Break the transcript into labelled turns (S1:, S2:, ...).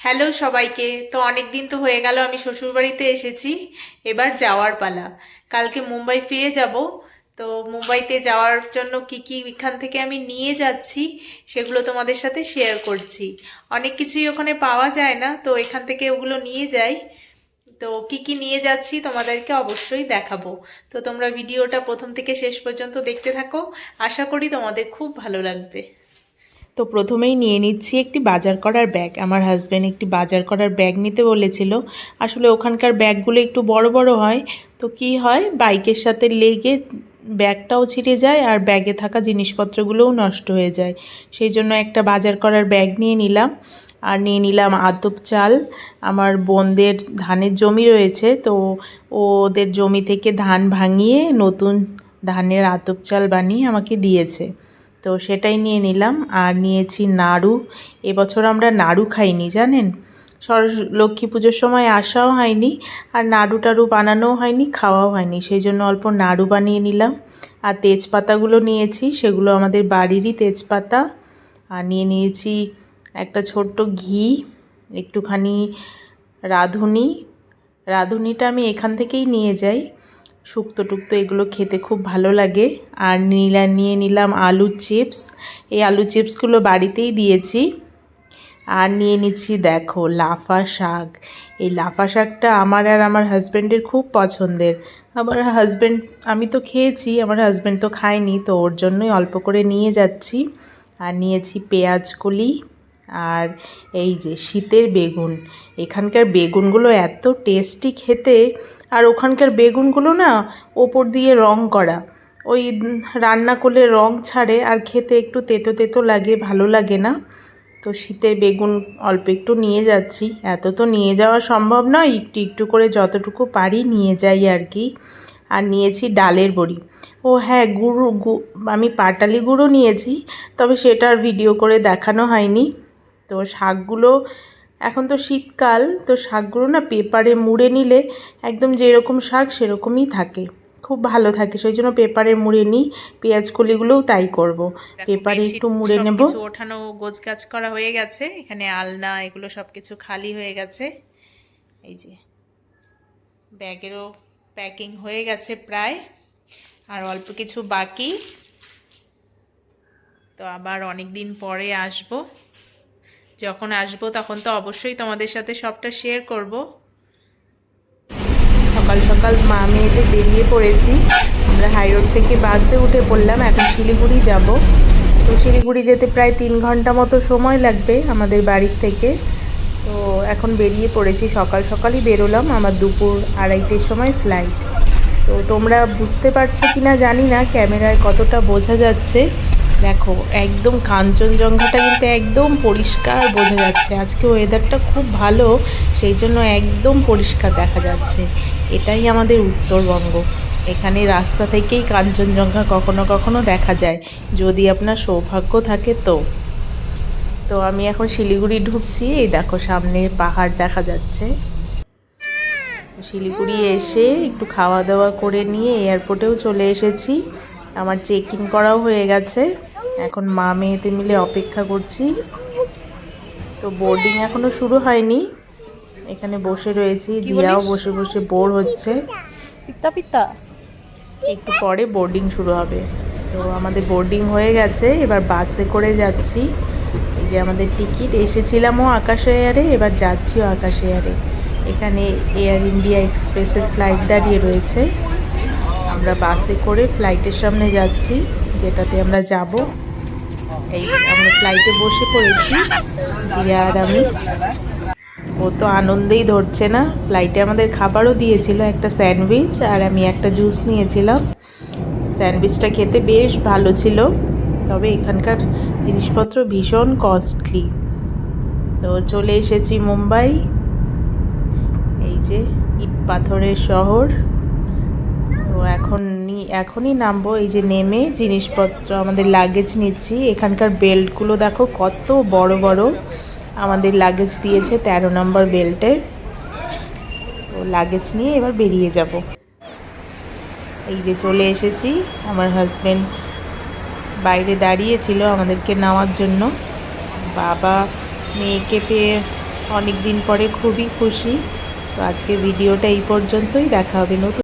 S1: Hello সবাইকে। তো অনেক দিন তো হয়ে গেল আমি শ্বশুরবাড়িতে এসেছি। এবার যাওয়ার পালা। কালকে মুম্বাই ফিরে যাব। তো মুম্বাইতে যাওয়ার জন্য কি কি এখান থেকে আমি নিয়ে যাচ্ছি সেগুলো তোমাদের সাথে শেয়ার করছি। অনেক কিছুই ওখানে পাওয়া যায় না, তো এখান থেকে ওগুলো নিয়ে যাই। তো কি কি নিয়ে যাচ্ছি তোমাদেরকে অবশ্যই দেখাবো। তো তোমরা ভিডিওটা প্রথম থেকে শেষ পর্যন্ত দেখতে থাকো। আশা করি তোমাদের খুব ভালো লাগবে। তো প্রথমেই নিয়ে নিচ্ছি একটি বাজার করার ব্যাগ। আমার হাজব্যান্ড একটি বাজার করার ব্যাগ নিতে বলেছিল। আসলে ওখানকার ব্যাগগুলো একটু বড় বড় হয়, তো কি হয় বাইকের সাথে লেগে ব্যাগটাও ছিঁড়ে যায় আর ব্যাগে থাকা জিনিসপত্রগুলোও নষ্ট হয়ে যায়। সেই জন্য একটা বাজার করার ব্যাগ নিয়ে নিলাম। আর নিয়ে নিলাম আতপ চাল। আমার বোনদের ধানের জমি রয়েছে, তো ওদের জমি থেকে ধান ভাঙিয়ে নতুন ধানের আতপ চাল বানিয়ে আমাকে দিয়েছে, তো সেটাই নিয়ে নিলাম। আর নিয়েছি নাড়ু। এবছর আমরা নাড়ু খাইনি জানেন, লক্ষ্মী পুজোর সময় আসাও হয়নি, আর নাড়ু টাড়ু বানানোও হয়নি, খাওয়াও হয়নি, সেই জন্য অল্প নাড়ু বানিয়ে নিলাম। আর তেজপাতাগুলো নিয়েছি, সেগুলো আমাদের বাড়িরই তেজপাতা। আর নিয়ে নিয়েছি একটা ছোট্ট ঘি, একটুখানি রাঁধুনি। রাঁধুনিটা আমি এখান থেকেই নিয়ে যাই, শুক্তো টুক্তো এগুলো খেতে খুব ভালো লাগে। আর নিয়ে নিলাম আলু চিপস। এই আলু চিপসগুলো বাড়িতেই দিয়েছি। আর নিয়ে নিচ্ছি দেখো লাফা শাক। এই লাফা শাকটা আমার আর আমার হাজব্যান্ডের খুব পছন্দের। আমার হাজব্যান্ড, আমি তো খেয়েছি, আমার হাজব্যান্ড তো খায়নি, তো ওর জন্যই অল্প করে নিয়ে যাচ্ছি। আর নিয়েছি পেঁয়াজ কলি। আর এই যে শীতের বেগুন। এখানকার বেগুনগুলো এত টেস্টি খেতে, আর ওখানকার বেগুনগুলো না ওপর দিয়ে রং করা, ওই রান্না করলে রং ছাড়ে আর খেতে একটু তেতো তেতো লাগে, ভালো লাগে না। তো শীতের বেগুন অল্প একটু নিয়ে যাচ্ছি, এত তো নিয়ে যাওয়া সম্ভব নয়, একটু একটু করে যতটুকু পারি নিয়ে যাই আর কি। আর নিয়েছি ডালের বড়ি। ও হ্যাঁ, আমি পাটালি গুঁড়ো নিয়েছি, তবে সেটার ভিডিও করে দেখানো হয়নি। তো শাকগুলো, এখন তো শীতকাল, তো শাকগুলো না পেপারে মুড়ে নিলে একদম যেরকম শাক সেরকমই থাকে, খুব ভালো থাকে, সেই জন্য পেপারে মুড়ে নিই। পেঁয়াজ কলিগুলোও তাই করব, পেপারে একটু মুড়ে নেব। কিছু ওঠানো গোছগাছ করা হয়ে গেছে, এখানে আলনা এগুলো সব কিছু খালি হয়ে গেছে। এই যে ব্যাগেরও প্যাকিং হয়ে গেছে প্রায়, আর অল্প কিছু বাকি। তো আবার অনেক দিন পরে আসব, যখন আসব তখন তো অবশ্যই তোমাদের সাথে সবটা শেয়ার করব। সকাল সকাল মা মেয়েতে বেরিয়ে পড়েছি। আমরা হাইরোড থেকে বাসে উঠে পড়লাম, এখন শিলিগুড়ি যাব। তো শিলিগুড়ি যেতে প্রায় 3 ঘন্টা মতো সময় লাগবে আমাদের বাড়ির থেকে। তো এখন বেরিয়ে পড়েছি, সকাল সকালই বেরোলাম, আমার দুপুর 2:30টার সময় ফ্লাইট। তো তোমরা বুঝতে পারছো কি না জানি না ক্যামেরায় কতটা বোঝা যাচ্ছে। দেখো একদম কাঞ্চনজঙ্ঘাটা কিন্তু একদম পরিষ্কার বোঝা যাচ্ছে। আজকে ওয়েদারটা খুব ভালো, সেই জন্য একদম পরিষ্কার দেখা যাচ্ছে। এটাই আমাদের উত্তরবঙ্গ, এখানে রাস্তা থেকেই কাঞ্চনজঙ্ঘা কখনো কখনো দেখা যায়, যদি আপনার সৌভাগ্য থাকে। তো তো আমি এখন শিলিগুড়ি ঢুকছি, এই দেখো সামনে পাহাড় দেখা যাচ্ছে। শিলিগুড়ি এসে একটু খাওয়া দাওয়া করে নিয়ে এয়ারপোর্টেও চলে এসেছি। আমার চেক ইন করাও হয়ে গেছে, এখন মা মেয়েতে মিলে অপেক্ষা করছি। তো বোর্ডিং এখনও শুরু হয়নি, এখানে বসে রয়েছি, জিয়াও বসে বসে বোর হচ্ছে। পিত্তা পিত্তা একটু পরে বোর্ডিং শুরু হবে। তো আমাদের বোর্ডিং হয়ে গেছে, এবার বাসে করে যাচ্ছি। এই যে আমাদের টিকিট, এসেছিলামও আকাশ এয়ারে, এবার যাচ্ছিও আকাশ এয়ারে। এখানে এয়ার ইন্ডিয়া এক্সপ্রেসের ফ্লাইট দাঁড়িয়ে রয়েছে, আমরা বাসে করে ফ্লাইটের সামনে যাচ্ছি যেটাতে আমরা যাব। এই আমরা ফ্লাইটে বসে পড়েছি, জিয়া আর আমি। ও তো আনন্দেই ধরছে না। ফ্লাইটে আমাদের খাবারও দিয়েছিল, একটা স্যান্ডউইচ, আর আমি একটা জুস নিয়েছিলাম। স্যান্ডউইচটা খেতে বেশ ভালো ছিল, তবে এখানকার জিনিসপত্র ভীষণ কস্টলি। তো চলে এসেছি মুম্বাই, এই যে ইট পাথরের শহর। তো এখনই নামবো, এই যে নেমে জিনিসপত্র আমাদের লাগেজ নিচ্ছি। এখানকার বেল্টগুলো দেখো কত বড় বড়, আমাদের লাগেজ দিয়েছে 13 নম্বর বেল্টে। তো লাগেজ নিয়ে এবার বেরিয়ে যাব। এই যে চলে এসেছি, আমার হাজব্যান্ড বাইরে দাঁড়িয়েছিল আমাদেরকে নেওয়ার জন্য। বাবা মেয়েকে পেয়ে অনেক দিন পরে খুবই খুশি। তো আজকে ভিডিওটা এই পর্যন্তই, দেখা হবে নতুন